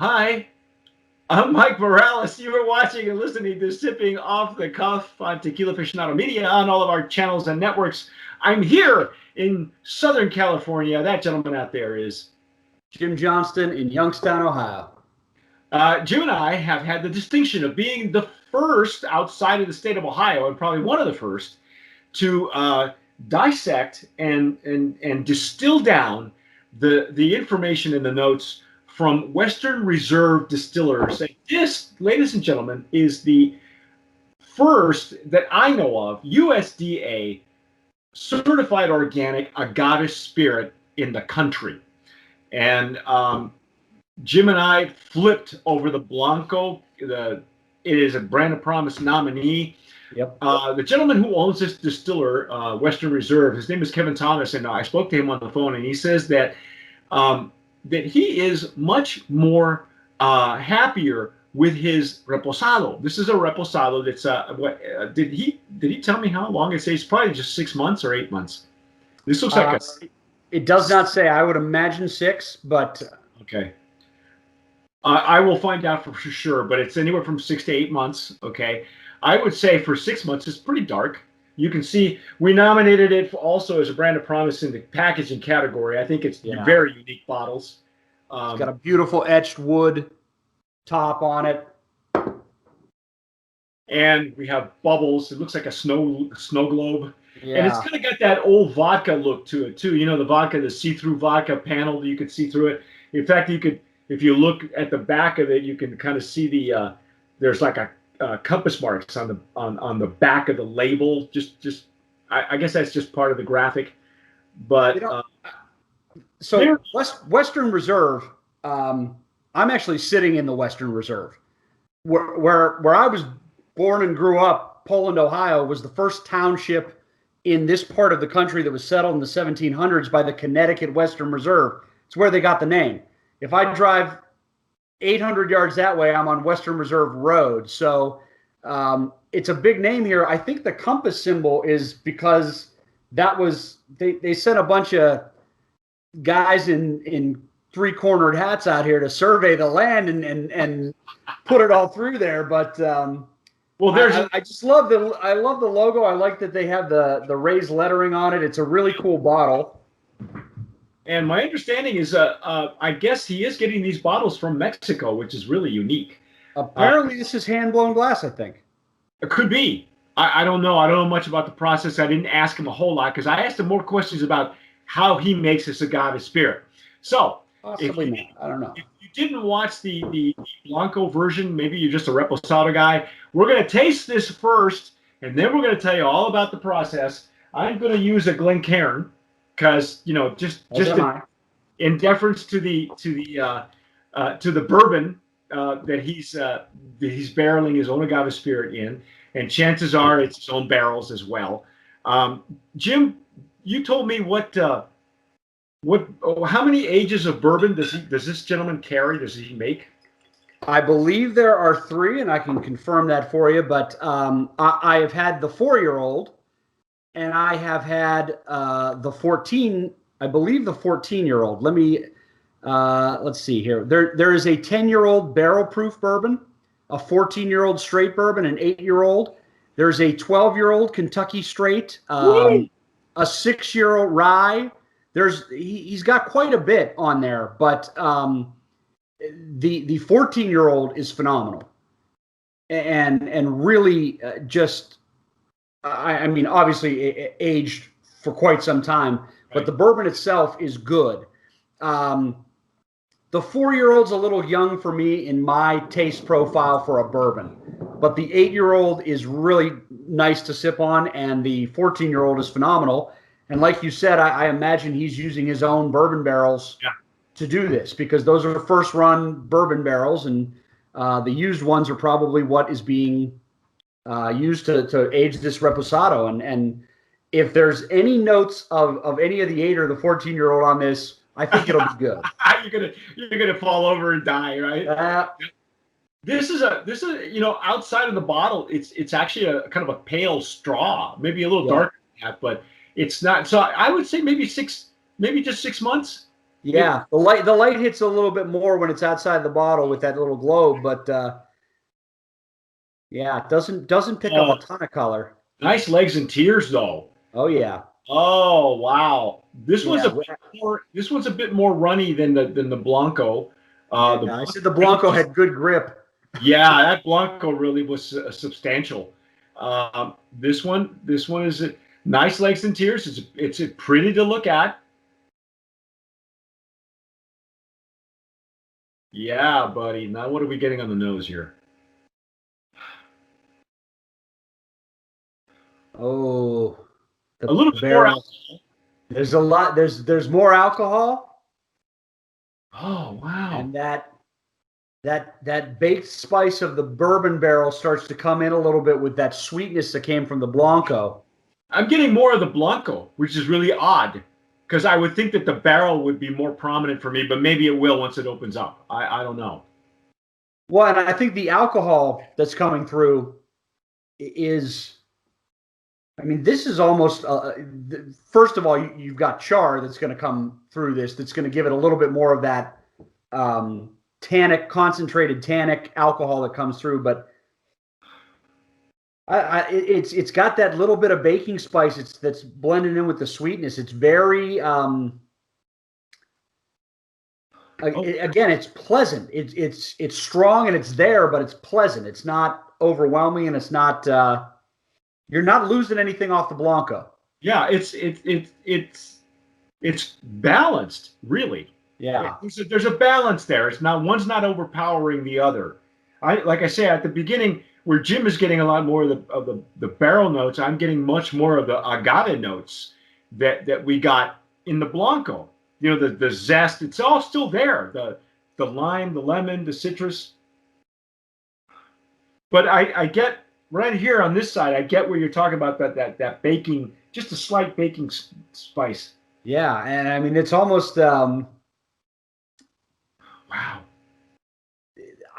Hi, I'm Mike Morales. You are watching and listening to Sipping Off the Cuff on Tequila Aficionado Media on all of our channels and networks. I'm here in Southern California. That gentleman out there is Jim Johnston in Youngstown, Ohio. Jim and I have had the distinction of being the first outside of the state of Ohio, and probably one of the first, to dissect and distill down the information in the notes from Western Reserve distillers. And this, ladies and gentlemen, is the first that I know of USDA certified organic agave spirit in the country. And Jim and I flipped over the Blanco. It is a Brand of Promise nominee. Yep. The gentleman who owns this distiller, Western Reserve, his name is Kevin Thomas, and I spoke to him on the phone, and he says that that he is much more happier with his Reposado. This is a Reposado that's did he tell me how long it says? Probably just 6 months or 8 months. This looks like it does not say. I would imagine 6, but okay. I will find out for sure, but it's anywhere from 6 to 8 months. Okay, I would say for 6 months it's pretty dark. You can see we nominated it also as a Brand of Promise in the packaging category. I think it's very unique bottles. It's got a beautiful etched wood top on it, and we have bubbles. It looks like a snow globe. Yeah. And it's kind of got that old vodka look to it too. You know, the vodka, the see-through vodka panel, you could see through it. In fact, you could, if you look at the back of it, you can kind of see the there's like a compass marks on the back of the label. I guess that's just part of the graphic. But so Western Reserve, I'm actually sitting in the Western Reserve, where I was born and grew up. Poland, Ohio, was the first township in this part of the country that was settled in the 1700s by the Connecticut Western Reserve. It's where they got the name. If I drive 800 yards that way, I'm on Western Reserve Road. So it's a big name here. I think the compass symbol is because that was they sent a bunch of guys in three-cornered hats out here to survey the land and put it all through there. But well, I just love the logo. I like that they have the raised lettering on it. It's a really cool bottle. And my understanding is, I guess he is getting these bottles from Mexico, which is really unique. Apparently, this is hand-blown glass, I think. It could be. I don't know. I don't know much about the process. I didn't ask him a whole lot because I asked him more questions about how he makes this agave spirit. So, possibly not. I don't know. If you didn't watch the Blanco version, maybe you're just a Reposado guy. We're going to taste this first, and then we're going to tell you all about the process. I'm going to use a Glencairn. Because just in deference to the bourbon that he's barreling his own agave spirit in, and chances are it's his own barrels as well. Jim, you told me how many ages of bourbon does this gentleman carry? Does he make? I believe there are 3, and I can confirm that for you. But I have had the 4-year-old. And I have had the 14, I believe the 14-year-old. Let me, let's see here. There is a 10-year-old barrel-proof bourbon, a 14-year-old straight bourbon, an 8-year-old. There's a 12-year-old Kentucky straight, a 6-year-old rye. He's got quite a bit on there, but the 14-year-old is phenomenal, and really just. I mean, obviously aged for quite some time, but the bourbon itself is good. The 4-year-old's a little young for me in my taste profile for a bourbon, but the 8-year-old is really nice to sip on, and the 14-year-old is phenomenal. And like you said, I imagine he's using his own bourbon barrels to do this, because those are first-run bourbon barrels, and the used ones are probably what is being used to age this Reposado. And if there's any notes of any of the 8 or the 14-year-old on this, I think it'll be good. you're gonna fall over and die, right? This is outside of the bottle, it's actually a kind of a pale straw, maybe a little darker than that, but it's not. So I would say maybe just 6 months. Yeah, the light hits a little bit more when it's outside the bottle with that little globe, but yeah, it doesn't pick up a Oh, ton of color. nice legs and tears though. Oh yeah, Oh wow, yeah, this one's a bit more runny than the Blanco. The yeah. I Blanco said the really Blanco just had good grip. yeah, that Blanco really was substantial. This one is nice legs and tears. It's pretty to look at. Yeah, buddy. Now what are we getting on the nose here? Oh, A the little bit more. barrel. There's a lot. There's more alcohol, Oh wow. and that baked spice of the bourbon barrel starts to come in a little bit with that sweetness that came from the Blanco. I'm getting more of the Blanco, which is really odd because I would think that the barrel would be more prominent for me, but maybe it will once it opens up. I don't know. Well, and I think the alcohol that's coming through is, I mean, this is almost, first of all, you've got char that's going to come through this, that's going to give it a little bit more of that tannic, concentrated tannic alcohol that comes through. But it's got that little bit of baking spice that's blended in with the sweetness. It's very, again, it's pleasant. It's strong and it's there, but it's pleasant. It's not overwhelming, and it's not. You're not losing anything off the Blanco. Yeah, it's balanced, really. Yeah. There's a balance there. It's not one's not overpowering the other. Like I say at the beginning, where Jim is getting a lot more of the barrel notes, I'm getting much more of the agave notes that we got in the Blanco. You know, the zest, it's all still there. The lime, the lemon, the citrus. But I get right here on this side, I get where you're talking about that baking, just a slight baking spice. Yeah, and I mean it's almost. Wow.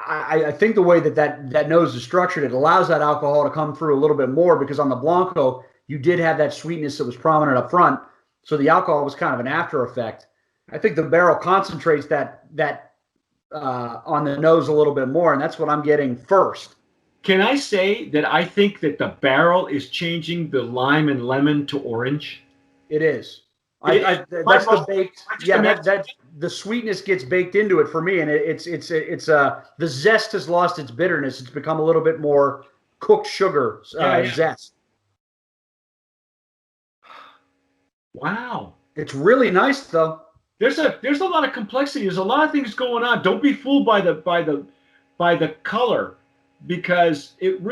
I think the way that nose is structured, it allows that alcohol to come through a little bit more, because on the Blanco you did have that sweetness that was prominent up front, so the alcohol was kind of an after effect. I think the barrel concentrates that on the nose a little bit more, and that's what I'm getting first. Can I say that I think that the barrel is changing the lime and lemon to orange? It is. That's The baked. Yeah, that the sweetness gets baked into it for me, and it's the zest has lost its bitterness. It's become a little bit more cooked sugar zest. Wow. It's really nice though. There's a lot of complexity. There's a lot of things going on. Don't be fooled by the color, because it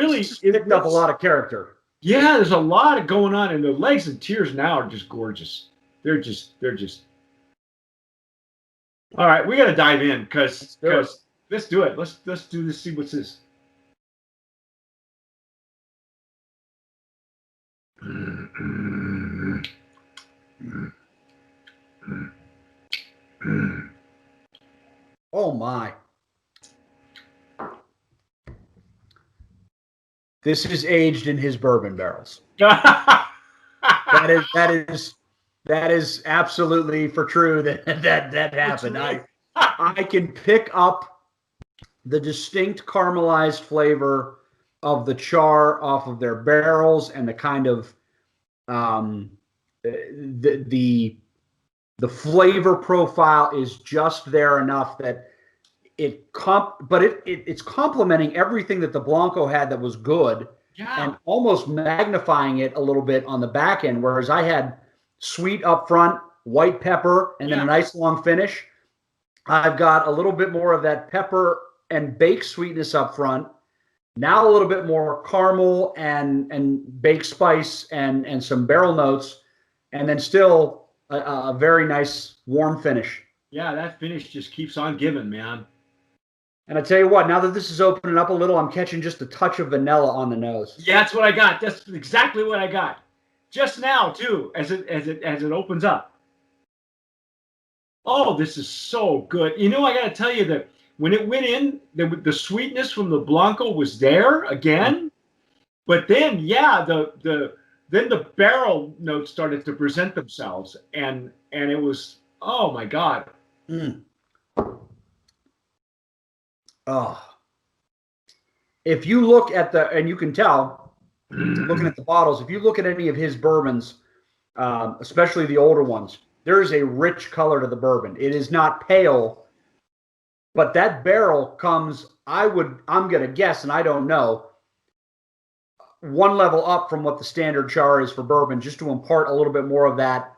picked up a lot of character. Yeah, there's a lot of going on, and the legs and tears now are just gorgeous. They're just. All right, we got to dive in because let's do it. Let's do this. See what's this. Oh my. This is aged in his bourbon barrels. that is absolutely for true that happened. I can pick up the distinct caramelized flavor of the char off of their barrels, and the kind of the flavor profile is just there enough that it's complementing everything that the Blanco had that was good, and almost magnifying it a little bit on the back end. Whereas I had sweet up front, white pepper, and then a nice long finish. I've got a little bit more of that pepper and baked sweetness up front. Now a little bit more caramel and baked spice and some barrel notes, and then still a very nice warm finish. Yeah, that finish just keeps on giving, man. And I tell you what, now that this is opening up a little, I'm catching just a touch of vanilla on the nose. Yeah, that's what I got. That's exactly what I got. Just now, too, as it opens up. Oh, this is so good. You know, I got to tell you that when it went in, the sweetness from the Blanco was there again. But then, then the barrel notes started to present themselves, and it was, oh my God. Mm. Oh, if you look at the, and you can tell, looking at the bottles, if you look at any of his bourbons, especially the older ones, there is a rich color to the bourbon. It is not pale, but that barrel comes, I'm going to guess, and I don't know, one level up from what the standard char is for bourbon, just to impart a little bit more of that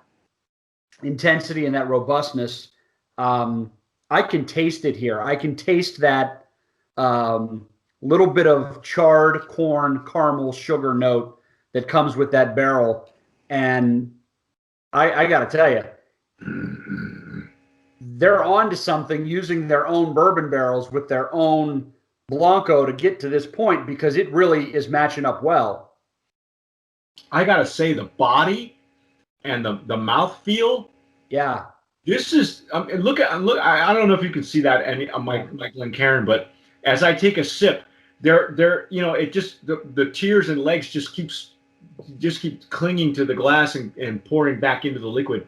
intensity and that robustness. I can taste it here. I can taste that little bit of charred corn, caramel, sugar note that comes with that barrel. And I got to tell you, they're on to something using their own bourbon barrels with their own Blanco to get to this point, because it really is matching up well. I got to say, the body and the mouth feel. Yeah. This is look. I don't know if you can see that on my Glencairn, but as I take a sip, it just the tears and legs just keep clinging to the glass and pouring back into the liquid.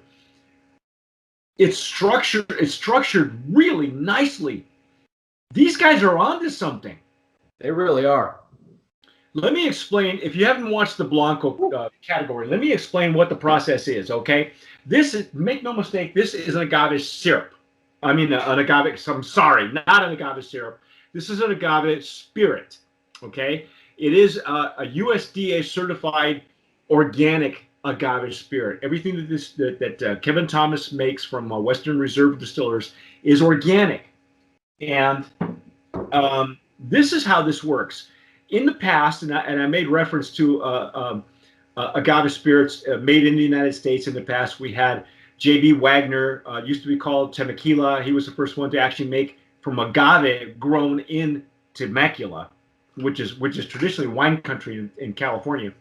It's structured really nicely. These guys are onto something. They really are. Let me explain. If you haven't watched the Blanco category, let me explain what the process is. Okay, make no mistake, this is an agave syrup. I mean, an agave. I'm sorry, not an agave syrup. This is an agave spirit. Okay, it is a USDA certified organic agave spirit. Everything that Kevin Thomas makes from Western Reserve Distillers is organic, and this is how this works. In the past, and I made reference to agave spirits made in the United States. In the past, we had J.B. Wagner, used to be called Temecula. He was the first one to actually make from agave grown in Temecula, which is traditionally wine country in California.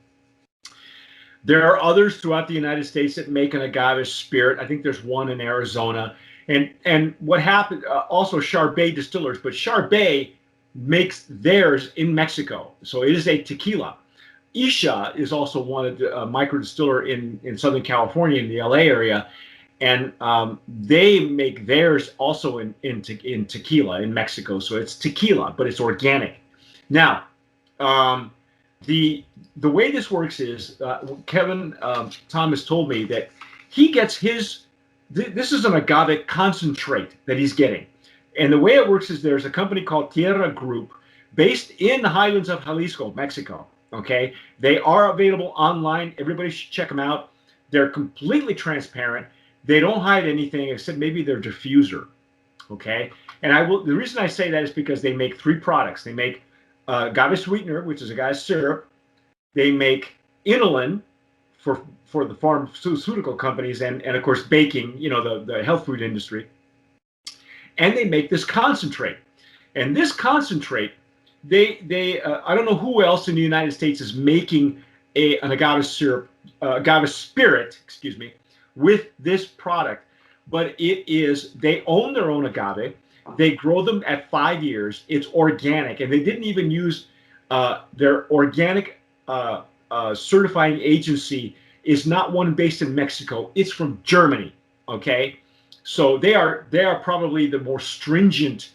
There are others throughout the United States that make an agave spirit. I think there's one in Arizona. And what happened, also Charbet Distillers, but Charbet makes theirs in Mexico. So it is a tequila. Isha is also one of the micro distiller in Southern California, in the LA area. And they make theirs also in tequila in Mexico. So it's tequila, but it's organic. Now, the way this works is Kevin Thomas told me that he gets this is an agave concentrate that he's getting. And the way it works is there's a company called Tierra Group based in the highlands of Jalisco, Mexico. Okay, they are available online. Everybody should check them out. They're completely transparent. They don't hide anything except maybe their diffuser. Okay, and the reason I say that is because they make 3 products. They make agave sweetener, which is agave syrup. They make inulin for the pharmaceutical companies and of course baking, the health food industry. And they make this concentrate. And this concentrate, they I don't know who else in the United States is making an agave syrup, agave spirit, with this product. But they own their own agave. They grow them at 5 years. It's organic, and they didn't even use their organic certifying agency is not one based in Mexico. It's from Germany. Okay. So they are probably the more stringent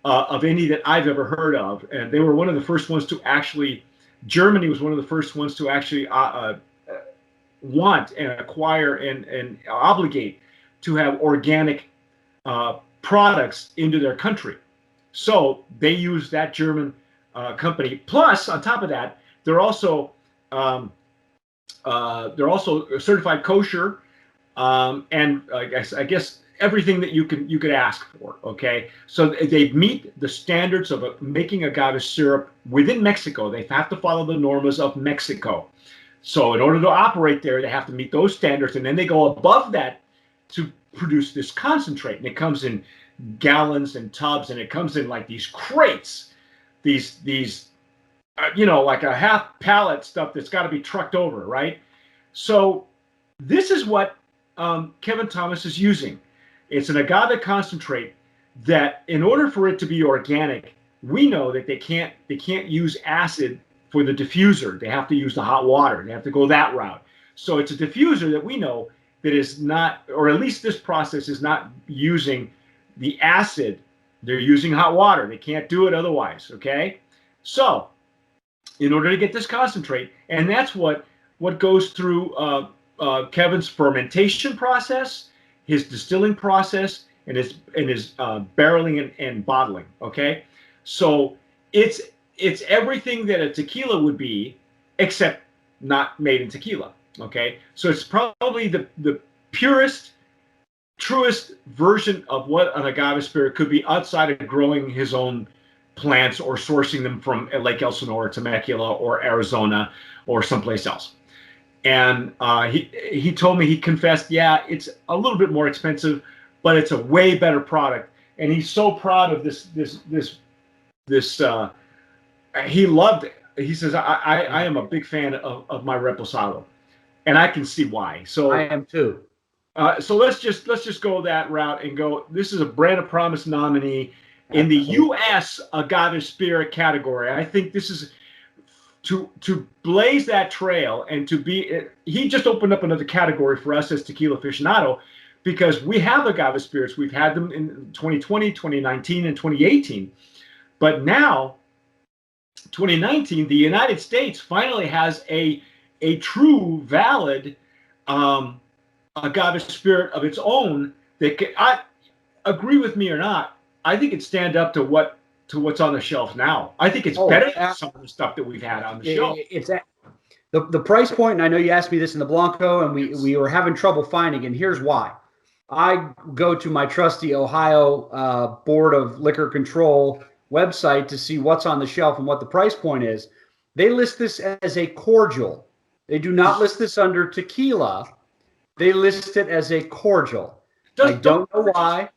of any that I've ever heard of, and they were one of the first ones to actually. Germany was one of the first ones to actually want and acquire and obligate to have organic products into their country. So they use that German company. Plus, on top of that, they're also certified kosher, and I guess everything that you could ask for. Okay, so they meet the standards of making agave syrup within Mexico. They have to follow the normas of Mexico. So in order to operate there, they have to meet those standards, and then they go above that to produce this concentrate. And it comes in gallons and tubs, and it comes in like these crates, these like a half pallet stuff that's got to be trucked over, right? So this is what Kevin Thomas is using. It's an agave concentrate that, in order for it to be organic, we know that they can't use acid for the diffuser. They have to use the hot water. They have to go that route. So it's a diffuser that we know that is not, or at least this process is not using the acid. They're using hot water. They can't do it otherwise. Okay, so in order to get this concentrate, and that's what goes through Kevin's fermentation process, his distilling process, and his barreling and bottling. Okay, so it's everything that a tequila would be, except not made in tequila. Okay, so it's probably the purest, truest version of what an agave spirit could be outside of growing his own plants or sourcing them from Lake Elsinore, Temecula, or Arizona, or someplace else. And he told me, he confessed, yeah, it's a little bit more expensive, but it's a way better product. And he's so proud of this. He loved it. He says, I am a big fan of my Reposado, and I can see why. So I am too. So let's just go that route and go. This is a Brand of Promise nominee in the U.S. agave spirit category. I think this is to blaze that trail and to be. He just opened up another category for us as Tequila Aficionado, because we have agave spirits. We've had them in 2020, 2019, and 2018, but now 2019, the United States finally has a true, valid agave spirit of its own that can, I agree with me or not, I think it stand up to what's on the shelf now. I think it's better than some of the stuff that we've had on the shelf. It's the price point, and I know you asked me this in the Blanco, and we were having trouble finding, and here's why. I go to my trusty Ohio Board of Liquor Control website to see what's on the shelf and what the price point is. They list this as a cordial. They do not list this under tequila. They list it as a cordial. I don't know why.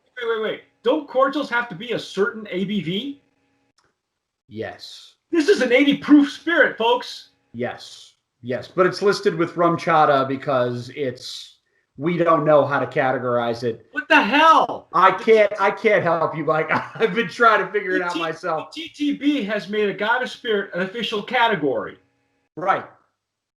Wait. Don't cordials have to be a certain ABV? Yes. This is an 80 proof spirit, folks. Yes. But it's listed with rum chata because we don't know how to categorize it. What the hell? I can't help you, Mike. I've been trying to figure it out myself. TTB has made agave spirit an official category. Right.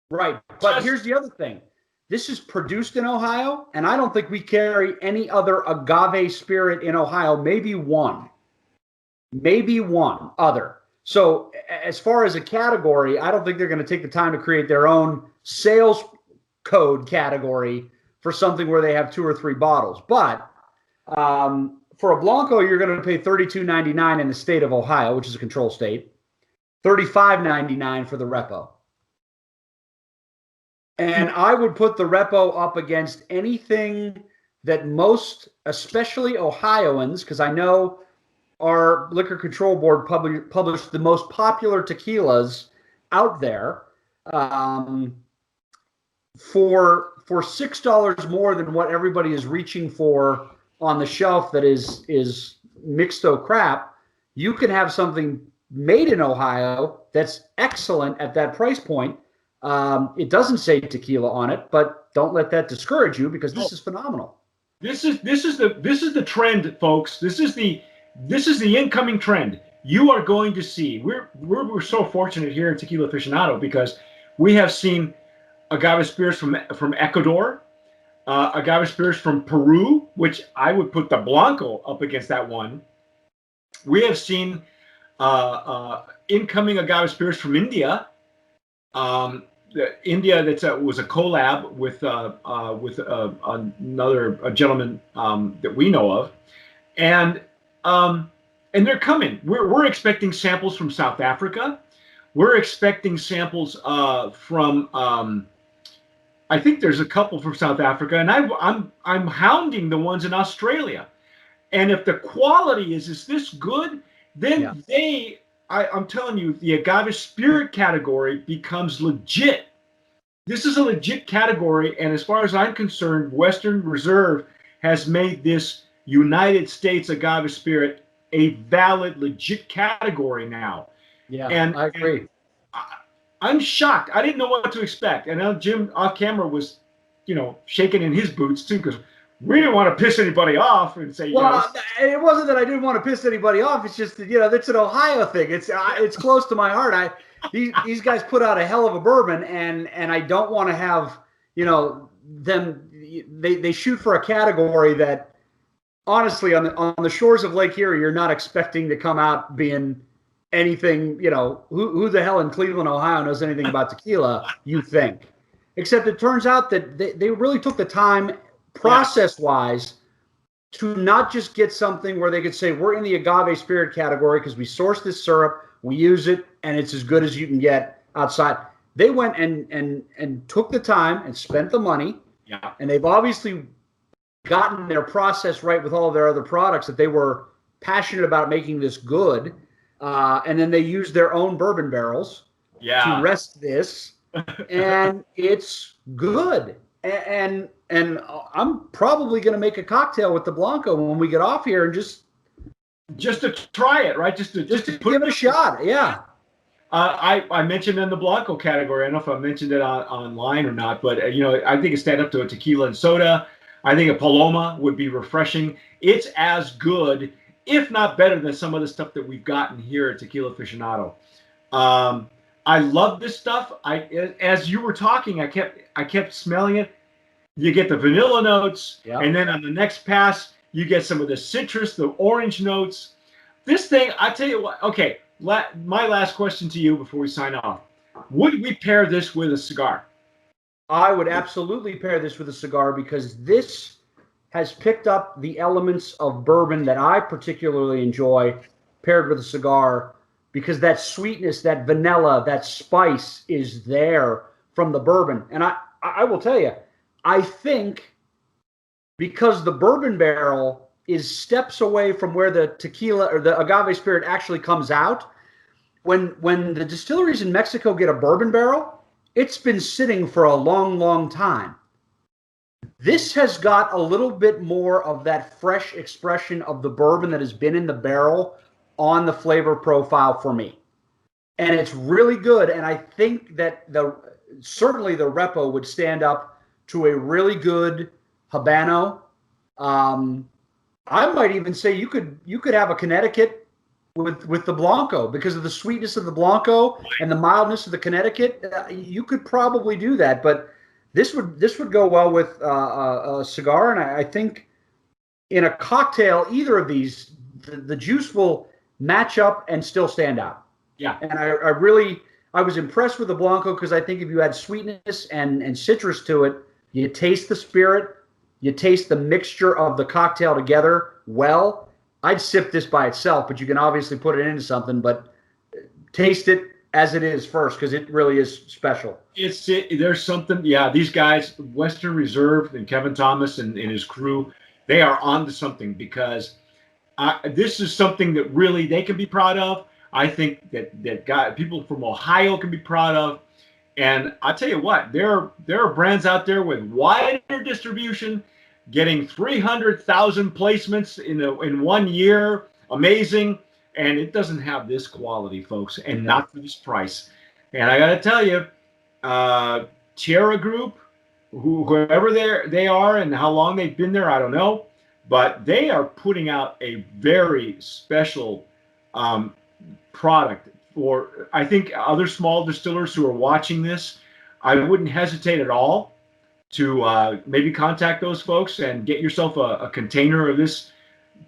But here's the other thing. This is produced in Ohio, and I don't think we carry any other agave spirit in Ohio. Maybe one other. So as far as a category, I don't think they're going to take the time to create their own sales code category for something where they have 2 or 3 bottles. But for a Blanco, you're going to pay $32.99 in the state of Ohio, which is a control state, $35.99 for the Repo. And I would put the Repo up against anything that most, especially Ohioans, because I know our Liquor Control Board published the most popular tequilas out there for $6 more than what everybody is reaching for on the shelf that is mixto crap. You can have something made in Ohio that's excellent at that price point. It doesn't say tequila on it, but don't let that discourage you, because this is phenomenal. This is the trend, folks. This is the incoming trend. You are going to see. We're so fortunate here in Tequila Aficionado because we have seen agave spirits from Ecuador, agave spirits from Peru, which I would put the Blanco up against that one. We have seen incoming agave spirits from India. India was a collab with another gentleman that we know of, and they're coming. We're expecting samples from South Africa. We're expecting samples from I think there's a couple from South Africa, and I'm hounding the ones in Australia. And if the quality is this good, then I'm telling you, the agave spirit category becomes legit. This is a legit category, and as far as I'm concerned, Western Reserve has made this United States agave spirit a valid, legit category now. Yeah, and I agree. And I'm shocked. I didn't know what to expect. And now Jim off camera was, shaking in his boots too, because we didn't want to piss anybody off and say, well, it wasn't that I didn't want to piss anybody off. It's just that, it's an Ohio thing. It's close to my heart. These guys put out a hell of a bourbon, and I don't want to have, them. They shoot for a category that honestly, on the shores of Lake Erie, you're not expecting to come out being anything. Who the hell in Cleveland, Ohio, knows anything about tequila? You think? Except it turns out that they really took the time, process wise, to not just get something where they could say we're in the agave spirit category because we source this syrup, we use it, and it's as good as you can get outside. They went and took the time and spent the money, and they've obviously gotten their process right with all of their other products that they were passionate about making this good, and then they used their own bourbon barrels to rest this, and it's good. And I'm probably going to make a cocktail with the Blanco when we get off here, and just to try it, right? Just to give it a shot. Yeah. I mentioned in the Blanco category. I don't know if I mentioned it online or not, but I think it stand up to a tequila and soda. I think a Paloma would be refreshing. It's as good, if not better, than some of the stuff that we've gotten here at Tequila Aficionado. I love this stuff. As you were talking, I kept smelling it. You get the vanilla notes, and then on the next pass, you get some of the citrus, the orange notes. This thing, I tell you what. Okay, my last question to you before we sign off: would we pair this with a cigar? I would absolutely pair this with a cigar because this has picked up the elements of bourbon that I particularly enjoy paired with a cigar, because that sweetness, that vanilla, that spice is there from the bourbon. And I will tell you, I think because the bourbon barrel is steps away from where the tequila or the agave spirit actually comes out, when the distilleries in Mexico get a bourbon barrel, it's been sitting for a long, long time. This has got a little bit more of that fresh expression of the bourbon that has been in the barrel on the flavor profile for me. And it's really good. And I think that certainly the Repo would stand up to a really good Habano. I might even say you could have a Connecticut with the Blanco because of the sweetness of the Blanco and the mildness of the Connecticut. You could probably do that, but this would go well with a cigar. And I think in a cocktail, either of these, the juice will match up and still stand out. Yeah. And I was impressed with the Blanco because I think if you add sweetness and citrus to it, you taste the spirit, you taste the mixture of the cocktail together well. I'd sip this by itself, but you can obviously put it into something, but taste it as it is first because it really is special. There's something, these guys, Western Reserve and Kevin Thomas and his crew, they are on to something because this is something that really they can be proud of. I think that people from Ohio can be proud of. And I tell you what, there are brands out there with wider distribution, getting 300,000 placements in 1 year. Amazing. And it doesn't have this quality, folks, and not for this price. And I got to tell you, Tierra Group, whoever they are and how long they've been there, I don't know. But they are putting out a very special product for, I think, other small distillers who are watching this. I wouldn't hesitate at all to maybe contact those folks and get yourself a container of this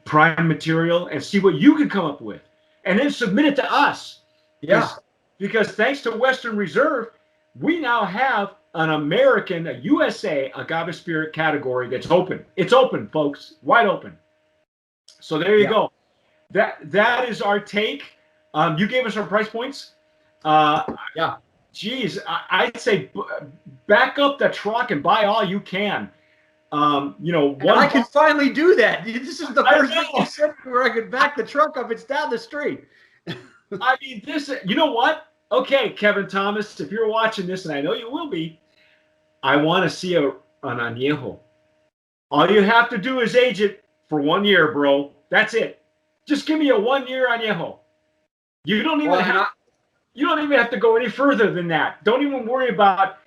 prime material and see what you can come up with. And then submit it to us. Yeah. Because thanks to Western Reserve, we now have an American, a USA agave spirit category that's open. It's open, folks, wide open. So there you go. That is our take. You gave us our price points. Geez, I'd say back up the truck and buy all you can. I can finally do that. This is the first thing you said where I could back the truck up. It's down the street. I mean, you know what? Okay, Kevin Thomas, if you're watching this, and I know you will be, I want to see an añejo. All you have to do is age it for 1 year, bro. That's it. Just give me a 1 year añejo. You don't even have to go any further than that. Don't even worry about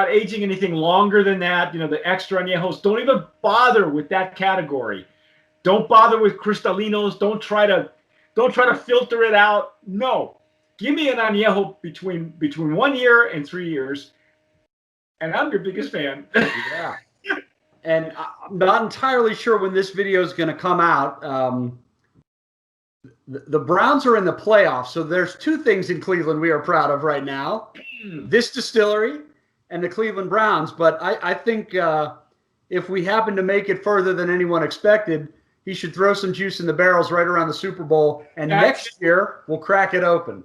aging anything longer than that. The extra añejos. Don't even bother with that category. Don't bother with cristalinos. Don't try to filter it out. No. Give me an añejo between 1 year and 3 years, and I'm your biggest fan. Yeah. and I'm not entirely sure when this video is going to come out. The Browns are in the playoffs, so there's two things in Cleveland we are proud of right now. This distillery and the Cleveland Browns. But I think if we happen to make it further than anyone expected, he should throw some juice in the barrels right around the Super Bowl, and next year we'll crack it open.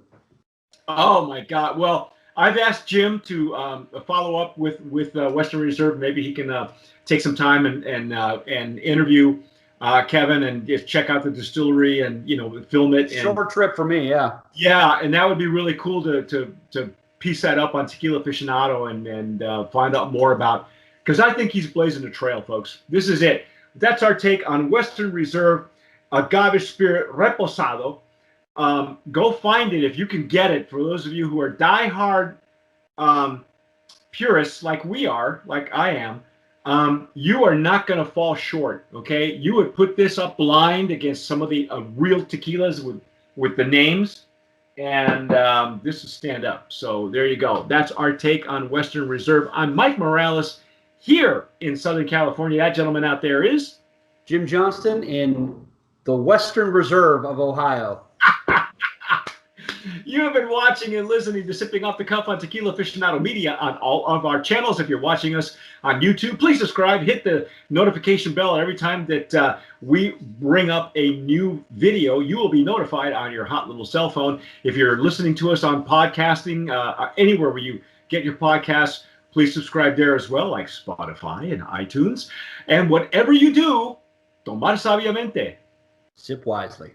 Oh, my God. Well, I've asked Jim to follow up with Western Reserve. Maybe he can take some time and interview Kevin and just check out the distillery and, film it. Short trip for me, yeah. Yeah, and that would be really cool to piece that up on Tequila Aficionado and find out more about, because I think he's blazing a trail, folks. This is it. That's our take on Western Reserve Agave Spirit Reposado. Go find it if you can get it. For those of you who are diehard purists like we are, like I am, you are not going to fall short, okay? You would put this up blind against some of the real tequilas with the names, and this is stand up. So there you go. That's our take on Western Reserve. I'm Mike Morales here in Southern California. That gentleman out there is Jim Johnston in the Western Reserve of Ohio. You have been watching and listening to Sipping Off the Cuff on Tequila Aficionado Media on all of our channels. If you're watching us on YouTube, please subscribe, hit the notification bell every time that we bring up a new video. You will be notified on your hot little cell phone. If you're listening to us on podcasting, anywhere where you get your podcasts, please subscribe there as well, like Spotify and iTunes. And whatever you do, tomar sabiamente. Sip wisely.